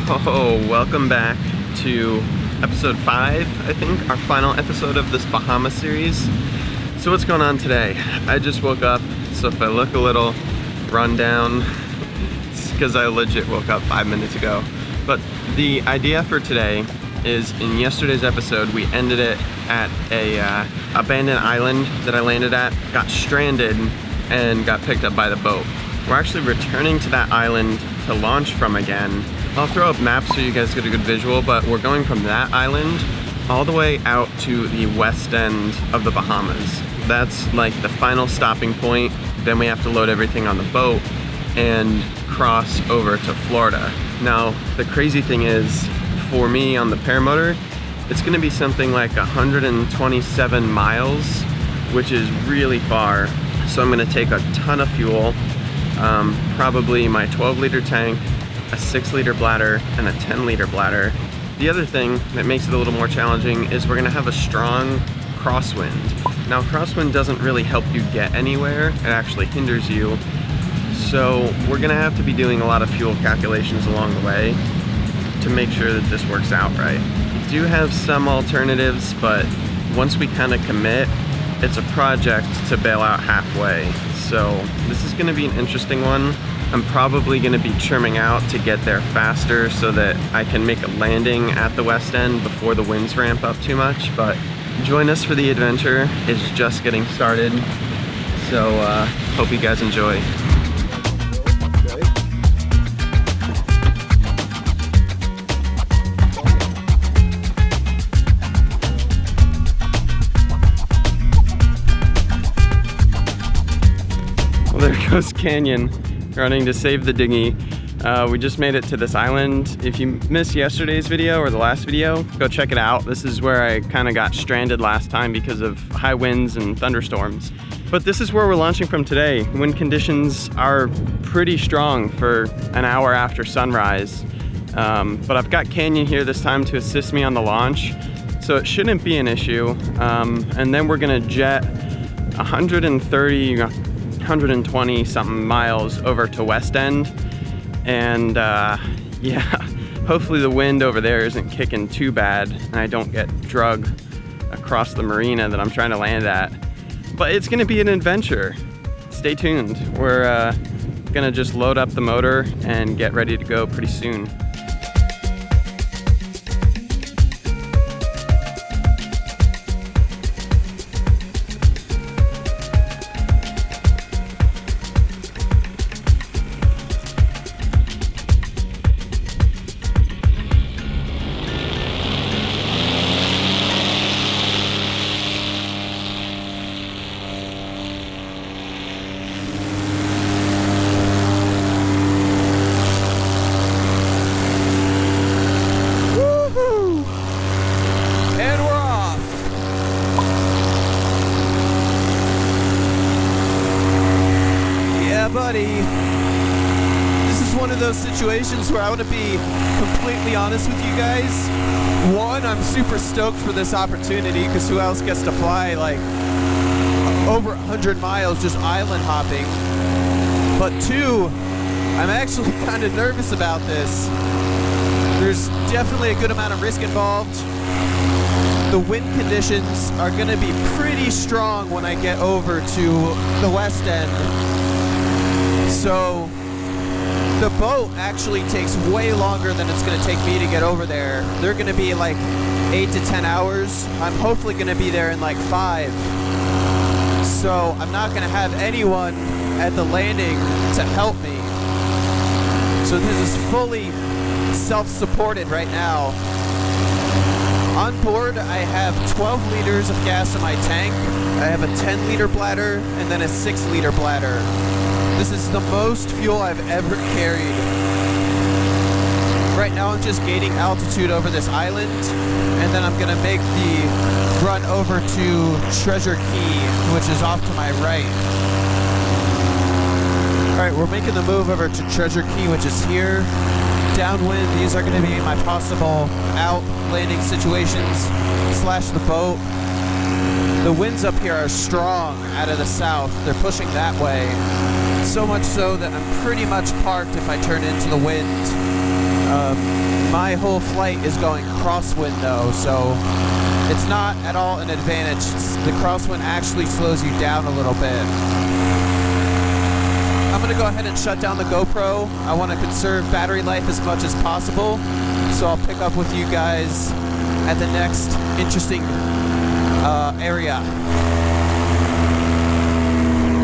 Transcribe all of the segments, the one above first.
Oh, welcome back to episode 5, I think, our final episode of this Bahama series. So what's going on today? I just woke up, so if I look a little run down, it's because I legit woke up 5 minutes ago. But the idea for today is, in yesterday's episode, we ended it at a abandoned island that I landed at, got stranded, and got picked up by the boat. We're actually returning to that island to launch from again. I'll throw up maps so you guys get a good visual, but we're going from that island all the way out to the west end of the Bahamas. That's like the final stopping point. Then we have to load everything on the boat and cross over to Florida. Now, the crazy thing is, for me on the paramotor, it's gonna be something like 127 miles, which is really far. So I'm gonna take a ton of fuel, probably my 12-liter tank, a 6-liter bladder, and a 10-liter bladder. The other thing that makes it a little more challenging is we're gonna have a strong crosswind. Now, crosswind doesn't really help you get anywhere, it actually hinders you. So we're gonna have to be doing a lot of fuel calculations along the way to make sure that this works out right. We do have some alternatives, but once we kind of commit, it's a project to bail out halfway. So this is gonna be an interesting one. I'm probably gonna be trimming out to get there faster so that I can make a landing at the west end before the winds ramp up too much, but join us for the adventure. It's just getting started. So hope you guys enjoy. Well, there goes Canyon, running to save the dinghy. We just made it to this island. If you missed yesterday's video or the last video, go check it out. This is where I kind of got stranded last time because of high winds and thunderstorms. But this is where we're launching from today. Wind conditions are pretty strong for an hour after sunrise. But I've got Canyon here this time to assist me on the launch, so it shouldn't be an issue. And then we're gonna jet 120 something miles over to West End, and yeah, hopefully the wind over there isn't kicking too bad and I don't get drug across the marina that I'm trying to land at. But it's gonna be an adventure. Stay tuned. We're gonna just load up the motor and get ready to go pretty soon. Buddy, this is one of those situations where I want to be completely honest with you guys. One, I'm super stoked for this opportunity because who else gets to fly like over 100 miles just island hopping? But two, I'm actually kind of nervous about this. There's definitely a good amount of risk involved. The wind conditions are going to be pretty strong when I get over to the west end. So the boat actually takes way longer than it's going to take me to get over there. They're going to be like 8 to 10 hours. I'm hopefully going to be there in like 5. So I'm not going to have anyone at the landing to help me. So this is fully self-supported right now. On board, I have 12 liters of gas in my tank. I have a 10-liter bladder and then a 6-liter bladder. This is the most fuel I've ever carried. Right now I'm just gaining altitude over this island, and then I'm gonna make the run over to Treasure Key, which is off to my right. All right, we're making the move over to Treasure Key, which is here. Downwind, these are gonna be my possible out landing situations / the boat. The winds up here are strong out of the south. They're pushing that way. So much so that I'm pretty much parked if I turn into the wind. My whole flight is going crosswind though, so it's not at all an advantage. The crosswind actually slows you down a little bit. I'm gonna go ahead and shut down the GoPro. I want to conserve battery life as much as possible, so I'll pick up with you guys at the next interesting area.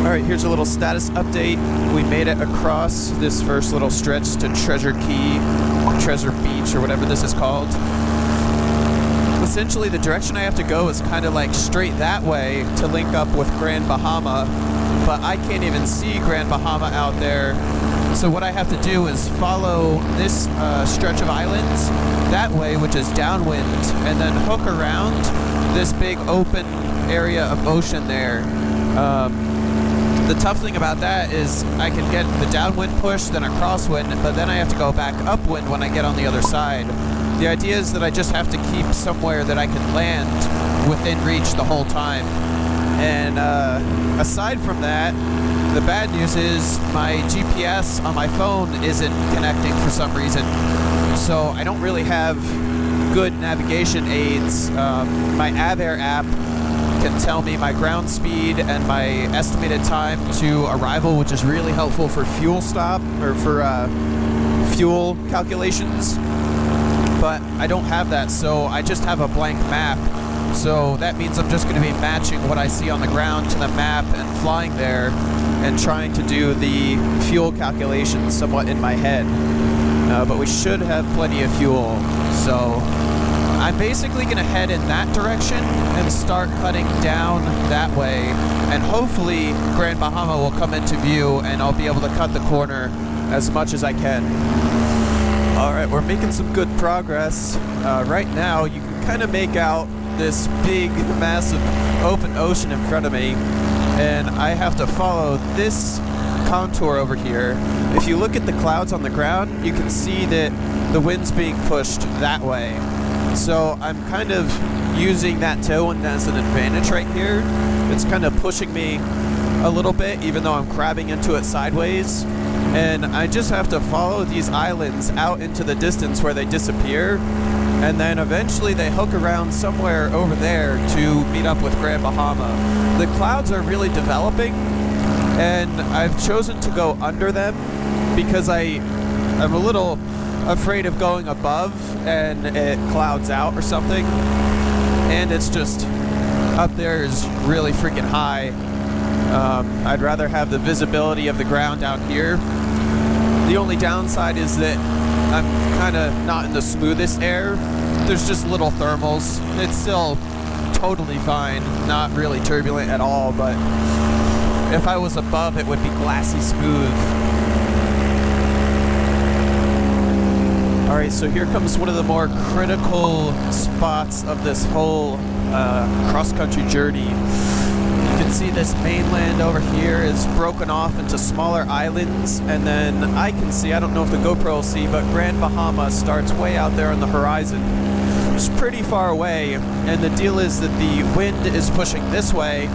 Alright, here's a little status update. We made it across this first little stretch to Treasure Key, Treasure Beach, or whatever this is called. Essentially, the direction I have to go is kind of like straight that way to link up with Grand Bahama, but I can't even see Grand Bahama out there. So what I have to do is follow this stretch of islands that way, which is downwind, and then hook around this big open area of ocean there. The tough thing about that is I can get the downwind push, then a crosswind, but then I have to go back upwind when I get on the other side. The idea is that I just have to keep somewhere that I can land within reach the whole time. And aside from that, the bad news is my GPS on my phone isn't connecting for some reason. So I don't really have good navigation aids. My Avair app can tell me my ground speed and my estimated time to arrival, which is really helpful for fuel stop or for fuel calculations. But I don't have that, so I just have a blank map. So that means I'm just going to be matching what I see on the ground to the map and flying there and trying to do the fuel calculations somewhat in my head. But we should have plenty of fuel. So I'm basically going to head in that direction and start cutting down that way. And hopefully Grand Bahama will come into view and I'll be able to cut the corner as much as I can. Alright, we're making some good progress. Right now you can kind of make out this big, massive open ocean in front of me. And I have to follow this contour over here. If you look at the clouds on the ground, you can see that the wind's being pushed that way. So I'm kind of using that tailwind as an advantage right here. It's kind of pushing me a little bit, even though I'm crabbing into it sideways. And I just have to follow these islands out into the distance where they disappear. And then eventually they hook around somewhere over there to meet up with Grand Bahama. The clouds are really developing, and I've chosen to go under them because I'm a little afraid of going above and it clouds out or something. And it's just, up there is really freaking high. I'd rather have the visibility of the ground down here. The only downside is that I'm kind of not in the smoothest air. There's just little thermals. It's still totally fine, not really turbulent at all, but if I was above, it would be glassy smooth. Alright, so here comes one of the more critical spots of this whole cross-country journey. You can see this mainland over here is broken off into smaller islands, and then I can see, I don't know if the GoPro will see, but Grand Bahama starts way out there on the horizon. It's pretty far away, and the deal is that the wind is pushing this way,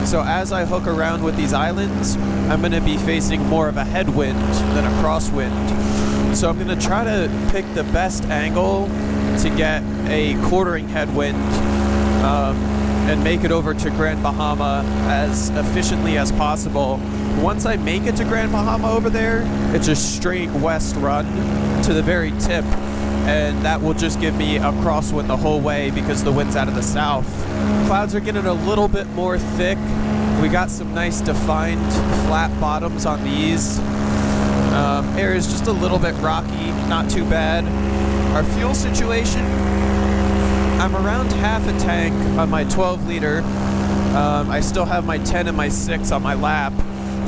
so as I hook around with these islands, I'm going to be facing more of a headwind than a crosswind. So I'm going to try to pick the best angle to get a quartering headwind and make it over to Grand Bahama as efficiently as possible. Once I make it to Grand Bahama over there, it's a straight west run to the very tip, and that will just give me a crosswind the whole way because the wind's out of the south. Clouds are getting a little bit more thick. We got some nice defined flat bottoms on these. Air is just a little bit rocky, not too bad. Our fuel situation, I'm around half a tank on my 12 liter. I still have my 10 and my 6 on my lap.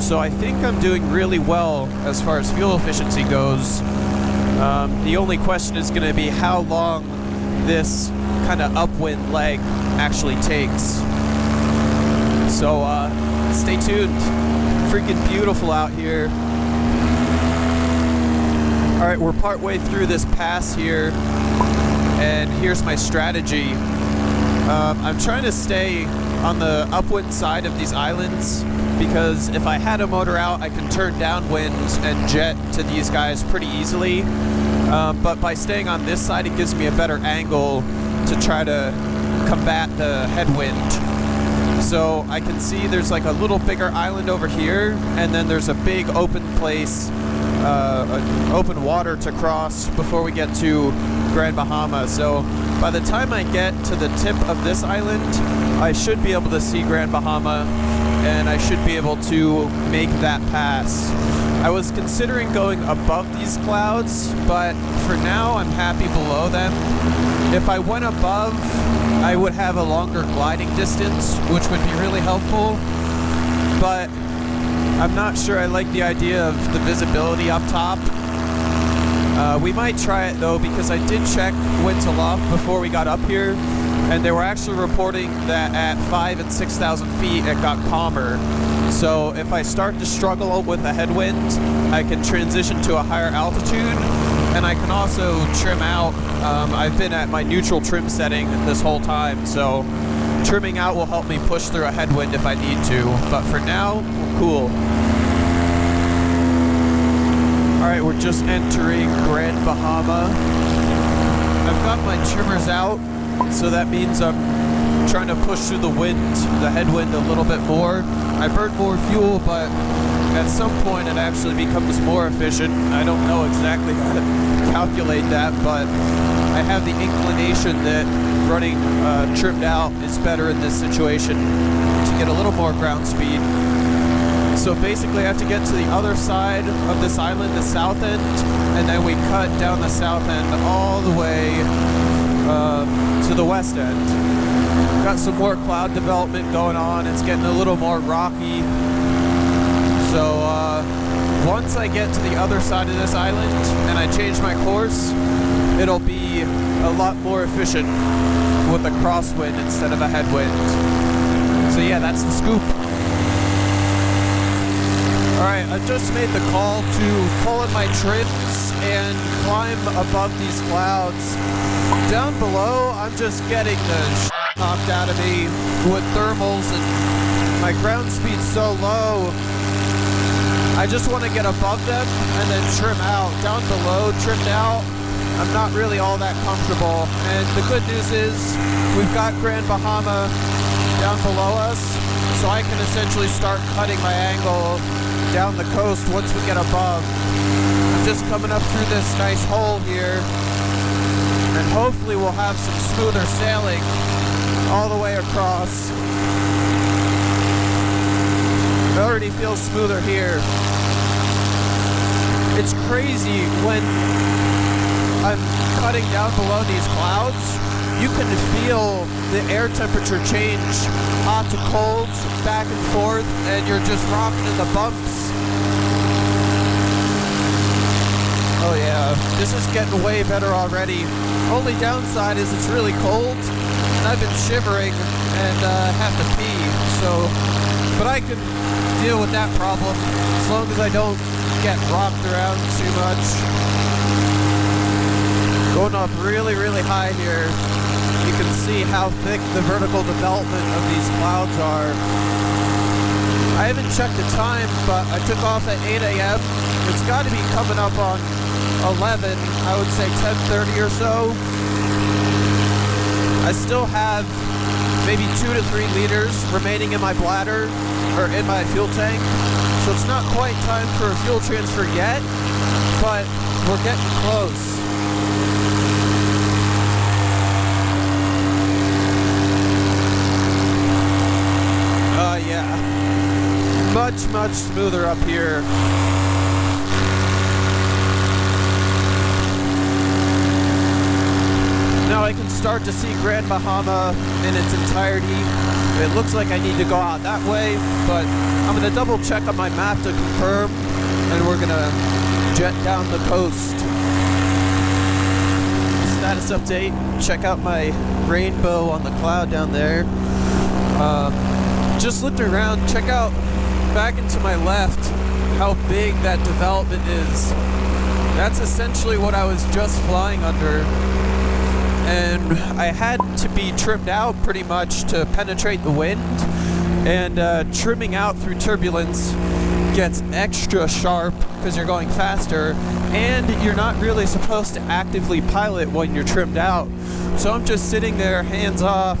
So I think I'm doing really well as far as fuel efficiency goes. The only question is going to be how long this kind of upwind leg actually takes. So stay tuned. Freaking beautiful out here. Alright, we're partway through this pass here, and here's my strategy. I'm trying to stay on the upwind side of these islands because if I had a motor out, I can turn downwind and jet to these guys pretty easily. But by staying on this side, it gives me a better angle to try to combat the headwind. So I can see there's like a little bigger island over here, and then there's a big open place, open water to cross before we get to Grand Bahama. So by the time I get to the tip of this island, I should be able to see Grand Bahama, and I should be able to make that pass. I was considering going above these clouds, but for now I'm happy below them. If I went above, I would have a longer gliding distance, which would be really helpful, but I'm not sure I like the idea of the visibility up top. We might try it though, because I did check wind to loft before we got up here, and they were actually reporting that at 5,000 and 6,000 feet it got calmer. So if I start to struggle with a headwind, I can transition to a higher altitude, and I can also trim out. I've been at my neutral trim setting this whole time, so trimming out will help me push through a headwind if I need to, but for now, cool. Alright, we're just entering Grand Bahama. I've got my trimmers out, so that means I'm trying to push through the wind, the headwind a little bit more. I burn more fuel, but at some point it actually becomes more efficient. I don't know exactly how to calculate that, but I have the inclination that running trimmed out is better in this situation to get a little more ground speed. So basically I have to get to the other side of this island, the south end, and then we cut down the south end all the way to the west end. Got some more cloud development going on. It's getting a little more rocky. So once I get to the other side of this island and I change my course, it'll be a lot more efficient with a crosswind instead of a headwind. So yeah, that's the scoop. Alright, I just made the call to pull in my trims and climb above these clouds. Down below, I'm just getting the knocked out of me with thermals, and my ground speed's so low. I just want to get above them and then trim out. Down below, trimmed out, I'm not really all that comfortable. And the good news is we've got Grand Bahama down below us, so I can essentially start cutting my angle down the coast once we get above. I'm just coming up through this nice hole here, and hopefully we'll have some smoother sailing all the way across. It already feels smoother here. It's crazy when I'm cutting down below these clouds, you can feel the air temperature change, hot to cold, back and forth, and you're just rocking in the bumps. Oh yeah, this is getting way better already. Only downside is it's really cold, and I've been shivering and have to pee, so, but I can deal with that problem as long as I don't get rocked around too much. Going up really, really high here. You can see how thick the vertical development of these clouds are. I haven't checked the time, but I took off at 8 a.m. It's got to be coming up on 11, I would say 10:30 or so. I still have maybe 2 to 3 liters remaining in my bladder, or in my fuel tank. So it's not quite time for a fuel transfer yet, but we're getting close. Yeah, much, much smoother up here. Now I can start to see Grand Bahama in its entirety. It looks like I need to go out that way, but I'm going to double check on my map to confirm, and we're going to jet down the coast. Status update, check out my rainbow on the cloud down there. Just looked around, check out back into my left how big that development is. That's essentially what I was just flying under. And I had to be trimmed out pretty much to penetrate the wind. And trimming out through turbulence gets extra sharp because you're going faster, and you're not really supposed to actively pilot when you're trimmed out. So I'm just sitting there, hands off,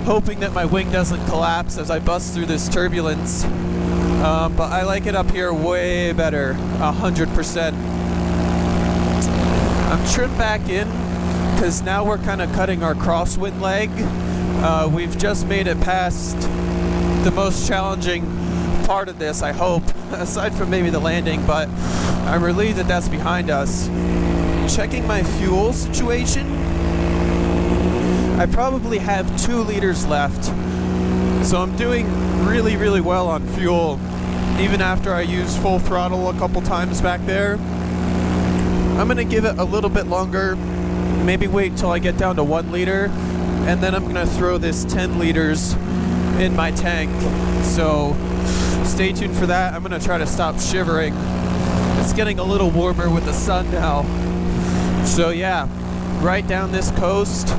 hoping that my wing doesn't collapse as I bust through this turbulence. But I like it up here way better, 100%. I'm trimmed back in because now we're kind of cutting our crosswind leg. We've just made it past the most challenging part of this, I hope, aside from maybe the landing, but I'm relieved that that's behind us. Checking my fuel situation, I probably have 2 liters left, so I'm doing really, really well on fuel, even after I use full throttle a couple times back there. I'm gonna give it a little bit longer, maybe wait till I get down to 1 liter, and then I'm gonna throw this 10 liters in my tank. So stay tuned for that. I'm gonna try to stop shivering. It's getting a little warmer with the sun now. So yeah, right down this coast,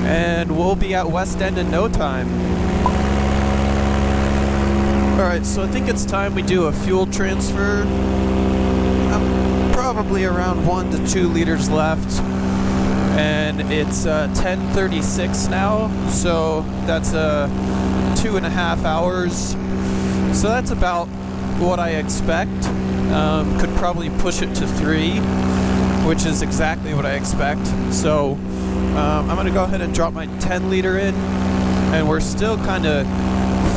and we'll be at West End in no time. Alright, so I think it's time we do a fuel transfer. I'm probably around 1 to 2 liters left, and it's 10:36 now, so that's 2.5 hours. So that's about what I expect. Could probably push it to 3, which is exactly what I expect. So I'm gonna go ahead and drop my 10 liter in, and we're still kind of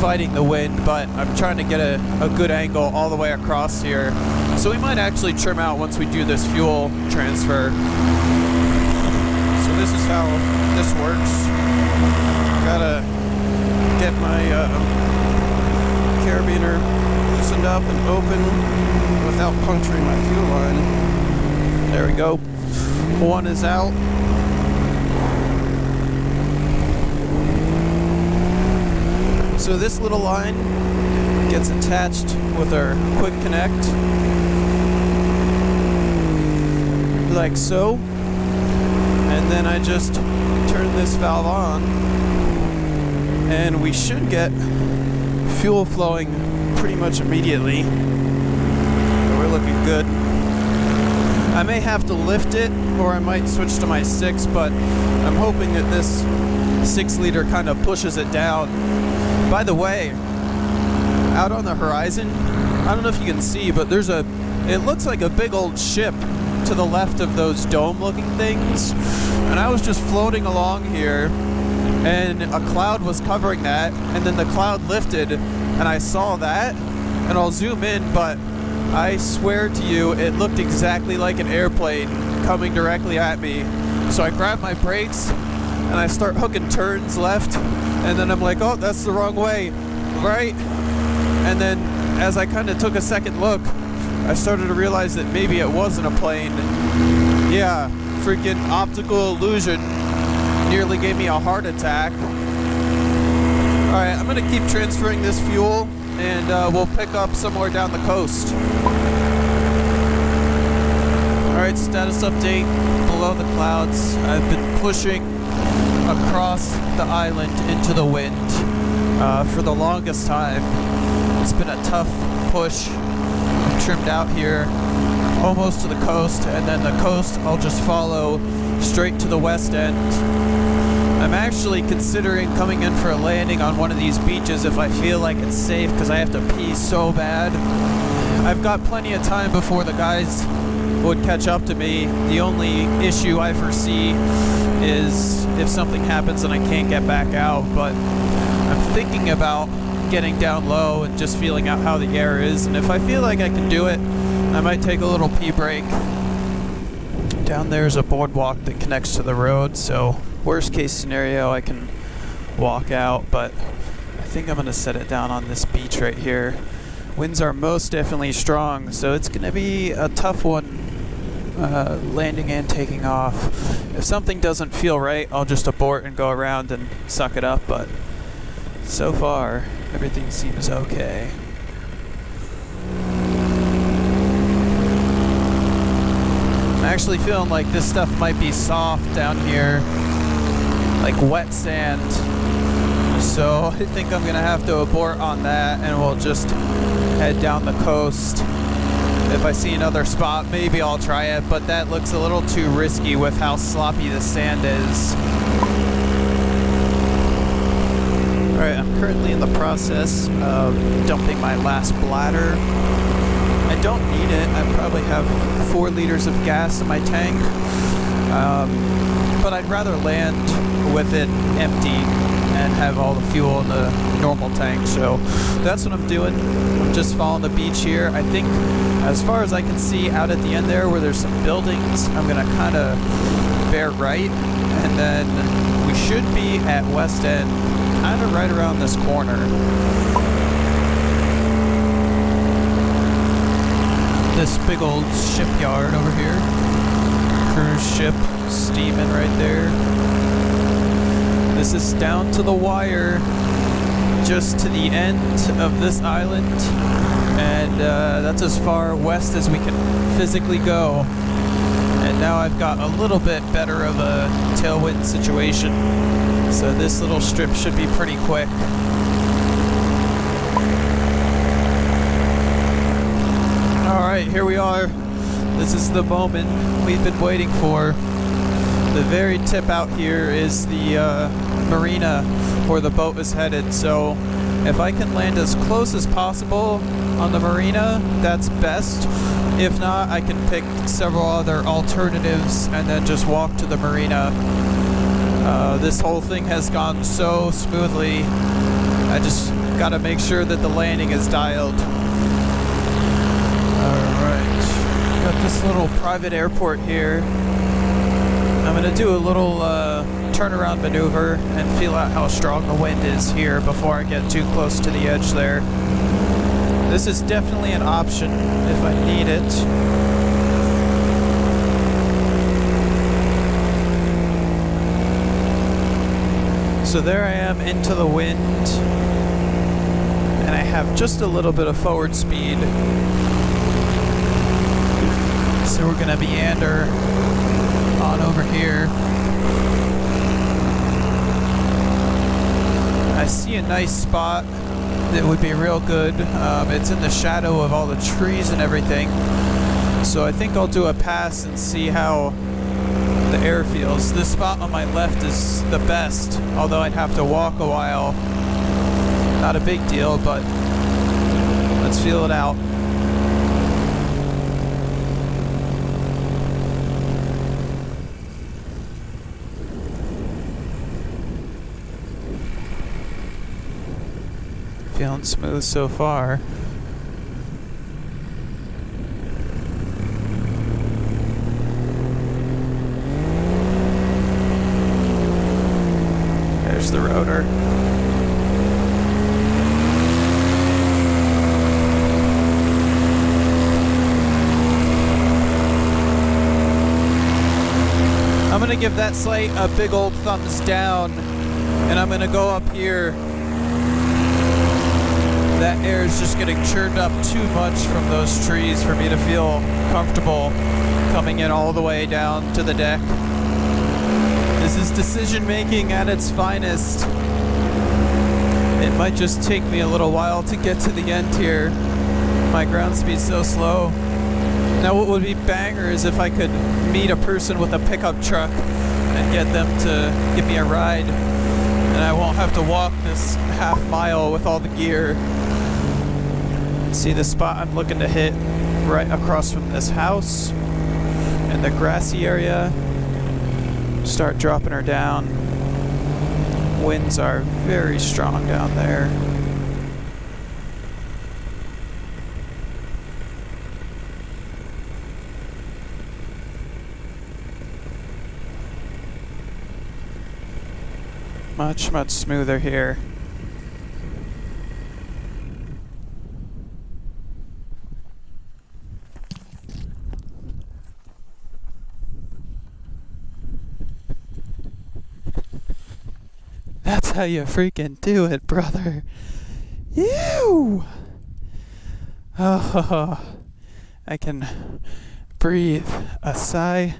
fighting the wind, but I'm trying to get a good angle all the way across here. So we might actually trim out once we do this fuel transfer. So this is how this works. Gotta get my carabiner loosened up and open without puncturing my fuel line. There we go. 1 is out. So this little line gets attached with our quick connect, like so, and then I just turn this valve on, and we should get fuel flowing pretty much immediately. We're looking good. I may have to lift it, or I might switch to my 6, but I'm hoping that this 6 liter kind of pushes it down. By the way, out on the horizon, I don't know if you can see, but it looks like a big old ship to the left of those dome-looking things. And I was just floating along here, and a cloud was covering that, and then the cloud lifted, and I saw that, and I'll zoom in, but I swear to you, it looked exactly like an airplane coming directly at me. So I grabbed my brakes, and I start hooking turns left, and then I'm like, oh, that's the wrong way, right? And then as I kind of took a second look, I started to realize that maybe it wasn't a plane. Yeah, freaking optical illusion nearly gave me a heart attack. Alright, I'm gonna keep transferring this fuel, and we'll pick up somewhere down the coast. Alright, status update. Below the clouds, I've been pushing across the island into the wind for the longest time. It's been a tough push. I'm trimmed out here almost to the coast, and then the coast I'll just follow straight to the west end. I'm actually considering coming in for a landing on one of these beaches if I feel like it's safe, because I have to pee so bad. I've got plenty of time before the guys would catch up to me. The only issue I foresee is if something happens and I can't get back out, but I'm thinking about getting down low and just feeling out how the air is, and if I feel like I can do it, I might take a little pee break. Down there's a boardwalk that connects to the road, so worst case scenario I can walk out, but I think I'm going to set it down on this beach right here. Winds are most definitely strong, so it's going to be a tough one landing and taking off. If something doesn't feel right, I'll just abort and go around and suck it up, but so far everything seems okay. I'm actually feeling like this stuff might be soft down here, like wet sand. So I think I'm gonna have to abort on that, and we'll just head down the coast. If I see another spot, maybe I'll try it, but that looks a little too risky with how sloppy the sand is. Alright, I'm currently in the process of dumping my last bladder. I don't need it. I probably have 4 liters of gas in my tank. But I'd rather land with it empty and have all the fuel in the normal tank. So that's what I'm doing. I'm just following the beach here. I think as far as I can see out at the end there where there's some buildings, I'm going to kind of bear right. And then we should be at West End, kind of right around this corner. This big old shipyard over here. Cruise ship steaming right there. This is down to the wire, just to the end of this island, and that's as far west as we can physically go. And now I've got a little bit better of a tailwind situation, so this little strip should be pretty quick. Alright, here we are. This is the moment we've been waiting for. The very tip out here is the marina where the boat is headed, so if I can land as close as possible on the marina, that's best. If not, I can pick several other alternatives and then just walk to the marina. This whole thing has gone so smoothly. I just gotta make sure that the landing is dialed. Alright, got this little private airport here. I'm going to do a little turnaround maneuver and feel out how strong the wind is here before I get too close to the edge there. This is definitely an option if I need it. So there I am into the wind, and I have just a little bit of forward speed. So we're going to meander on over here. I see a nice spot that would be real good. It's in the shadow of all the trees and everything. So I think I'll do a pass and see how the air feels. This spot on my left is the best, although I'd have to walk a while. Not a big deal, but let's feel it out. Feeling smooth so far. There's the rotor. I'm gonna give that slate a big old thumbs down, and I'm gonna go up here. That air is just getting churned up too much from those trees for me to feel comfortable coming in all the way down to the deck. This is decision making at its finest. It might just take me a little while to get to the end here. My ground speed's so slow. Now what would be banger is if I could meet a person with a pickup truck and get them to give me a ride, and I won't have to walk this half mile with all the gear. See the spot I'm looking to hit right across from this house in the grassy area. Start dropping her down. Winds are very strong down there. Much, much smoother here. That's how you freaking do it, brother. Ew! Oh, I can breathe a sigh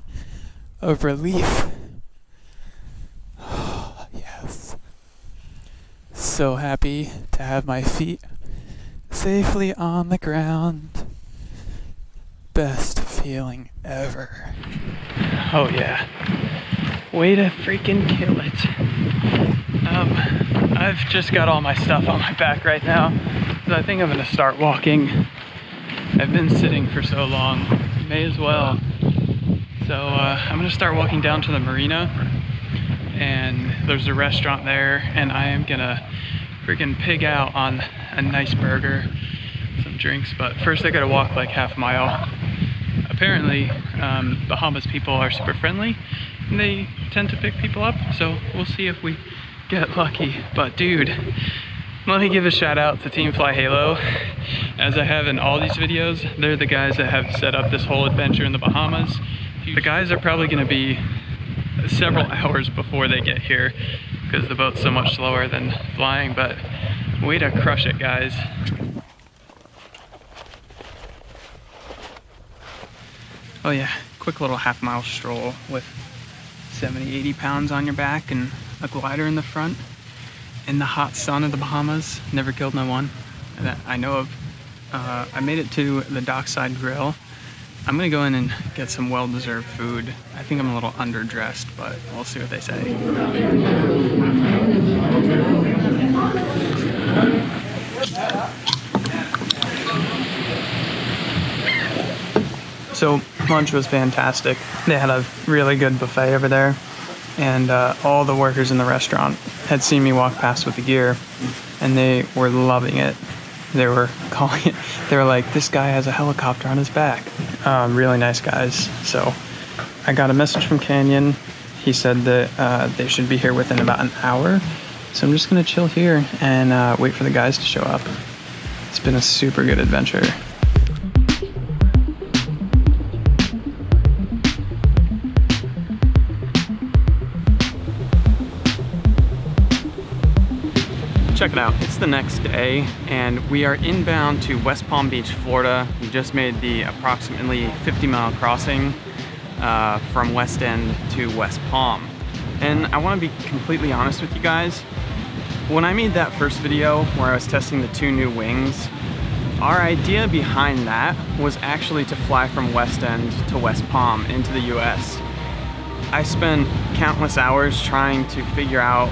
of relief. Oh, yes. So happy to have my feet safely on the ground. Best feeling ever. Oh yeah. Way to freaking kill it. I've just got all my stuff on my back right now, so I think I'm gonna start walking. I've been sitting for so long, may as well. So I'm gonna start walking down to the marina, and there's a restaurant there, and I am gonna freaking pig out on a nice burger, some drinks, but first I gotta walk like half a mile. Apparently, Bahamas people are super friendly, and they tend to pick people up, so we'll see if we get lucky. But dude, let me give a shout out to Team Fly Halo. As I have in all these videos, they're the guys that have set up this whole adventure in the Bahamas. The guys are probably gonna be several hours before they get here because the boat's so much slower than flying, but way to crush it, guys. Oh yeah, quick little half-mile stroll with 70, 80 pounds on your back and a glider in the front in the hot sun of the Bahamas. Never killed no one that I know of. I made it to the dockside grill. I'm gonna go in and get some well-deserved food. I think I'm a little underdressed, but we'll see what they say. So lunch was fantastic. They had a really good buffet over there, and all the workers in the restaurant had seen me walk past with the gear, and they were loving it. They were calling it, they were like, this guy has a helicopter on his back. Really nice guys. So I got a message from Canyon. He said that they should be here within about an hour. So I'm just gonna chill here and wait for the guys to show up. It's been a super good adventure. Check it out, it's the next day and we are inbound to West Palm Beach, Florida. We just made the approximately 50-mile crossing from West End to West Palm. And I want to be completely honest with you guys. When I made that first video where I was testing the 2 new wings, our idea behind that was actually to fly from West End to West Palm into the US. I spent countless hours trying to figure out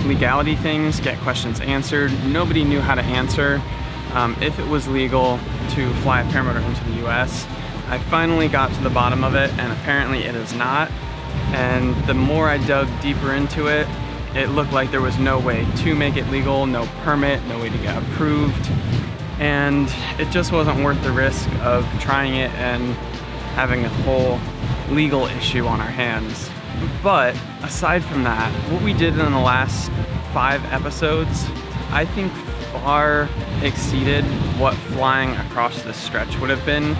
legality things, get questions answered. Nobody knew how to answer if it was legal to fly a paramotor into the US. I finally got to the bottom of it, and apparently it is not. And the more I dug deeper into it, it looked like there was no way to make it legal, no permit, no way to get approved. And it just wasn't worth the risk of trying it and having a whole legal issue on our hands. But aside from that, what we did in the last 5 episodes, I think far exceeded what flying across this stretch would have been.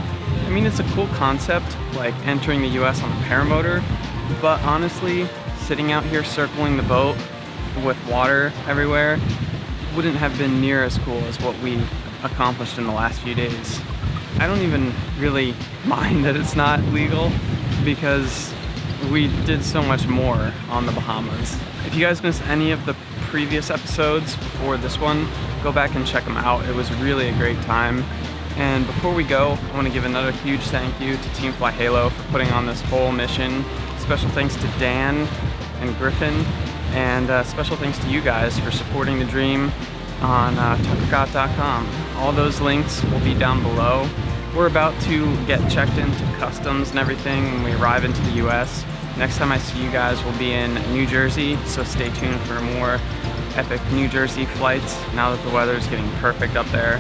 I mean, it's a cool concept, like entering the US on a paramotor, but honestly, sitting out here circling the boat with water everywhere wouldn't have been near as cool as what we accomplished in the last few days. I don't even really mind that it's not legal because we did so much more on the Bahamas. If you guys missed any of the previous episodes before this one, go back and check them out. It was really a great time. And before we go, I want to give another huge thank you to Team Fly Halo for putting on this whole mission. Special thanks to Dan and Griffin, and special thanks to you guys for supporting the dream on tuckergott.com. All those links will be down below. We're about to get checked into customs and everything when we arrive into the US. Next time I see you guys, we'll be in New Jersey, so stay tuned for more epic New Jersey flights now that the weather is getting perfect up there.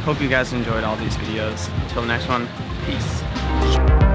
Hope you guys enjoyed all these videos. Until the next one, peace.